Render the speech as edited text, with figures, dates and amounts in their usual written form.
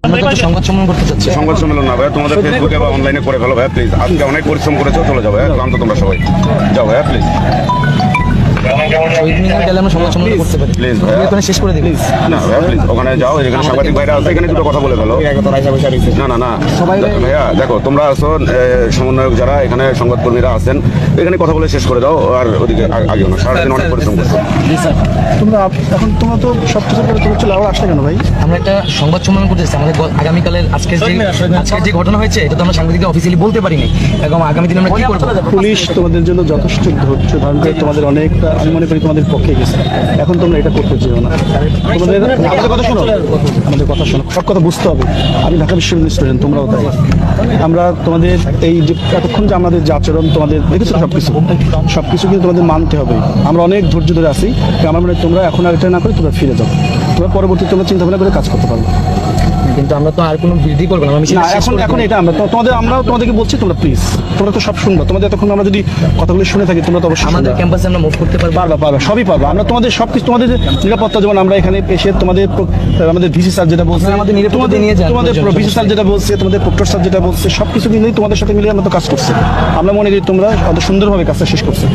আমরা তো সংবাদ সম্মেলন করতে চাচ্ছি। সংবাদ সম্মেলন না ভাইয়া, তোমাদের ফেসবুকে বা অনলাইনে করে ফেলো ভাইয়া প্লিজ। আজকে অনেক পরিশ্রম করেছো, চলে যাও ভাইয়া, ক্লান্ত তোমরা সবাই, যাও ভাইয়া প্লিজ শহীদ মিনার গেলে আমরা সংবাদ সম্মেলন করতে পারি। প্লিজ ভাইয়া, ওখানে শেষ করে দিই প্লিজ। না ভাইয়া প্লিজ, ওখানে যাও, এখানে সাংবাদিক ভাইরা আছে, এখানে দুটো কথা বলে ফেলো। না না না ভাইয়া, দেখো তোমরা আছো সমন্বয়ক যারা এখানে সংবাদকর্মীরা আছেন, এখানে কথা বলে শেষ করে দাও, আর ওদিকে আগেও না, সারাদিন অনেক পরিশ্রম করছো। তোমরা এখন তোমরা তো সব কিছু করে তুমি চলে আবার আসলে কেন ভাই? আমরা একটা সংবাদ সম্মেলন করতে চাচ্ছি। আমাদের আগামীকালের আজকের যে ঘটনা হয়েছে এটা তো আমরা সাংবাদিকদের অফিসিয়ালি বলতে পারিনি, এবং আগামী দিনে আমরা কি করবো। পুলিশ তোমাদের জন্য যথেষ্ট ধৈর্য ধারণ করে তোমাদের অনেকটা, আমি মনে করি তোমাদের পক্ষে গেছে। এখন তোমরা এটা করতে চেও না। তোমাদের আমাদের কথা শোনো, আমাদের কথা শোনো, সব কথা বুঝতে হবে। আমি ঢাকা বিশ্ববিদ্যালয়ের স্টুডেন্ট, তোমরাও তাই। আমরা তোমাদের এই যে এতক্ষণ যে আমাদের যে আচরণ তোমাদের দেখেছো, সবকিছু কিন্তু তোমাদের মানতে হবে। আমরা অনেক ধৈর্য ধরে আছি। আমার মনে হয় তোমরা এখন আর এটা না করে তোমরা ফিরে যাও, তোমরা পরবর্তী তোমরা চিন্তা ভাবনা করে কাজ করতে পারবে। কিন্তু আমরা তো আর কোনো বৃদ্ধি করবো না। এখন এটা আমরাও তোমাদেরকে বলছি, তোমরা প্লিজ, তোমরা তো সব শুনবা। তোমাদের এতক্ষণ আমরা যদি কথাগুলো শুনে থাকি, তোমরা তো অবশ্যই আমাদের ক্যাম্পাসে আমরা মুভ করতে পারবো। পারবা, সবই পারবা। আমরা তোমাদের সবকিছু, তোমাদের নিরাপত্তা, যেমন আমরা এখানে এসে আমাদের ভিসি স্যার যেটা বলছে, আমাদের নিরাপত্তা নিয়ে যান, তোমাদের ভিসি স্যার যেটা বলছে, তোমাদের প্রক্টর স্যার যেটা বলছে, সবকিছু মিলেই তোমাদের সাথে মিলে আমরা তো কাজ করছি। আমরা মনে করি তোমরা অত সুন্দরভাবে কাজটা শেষ করছো।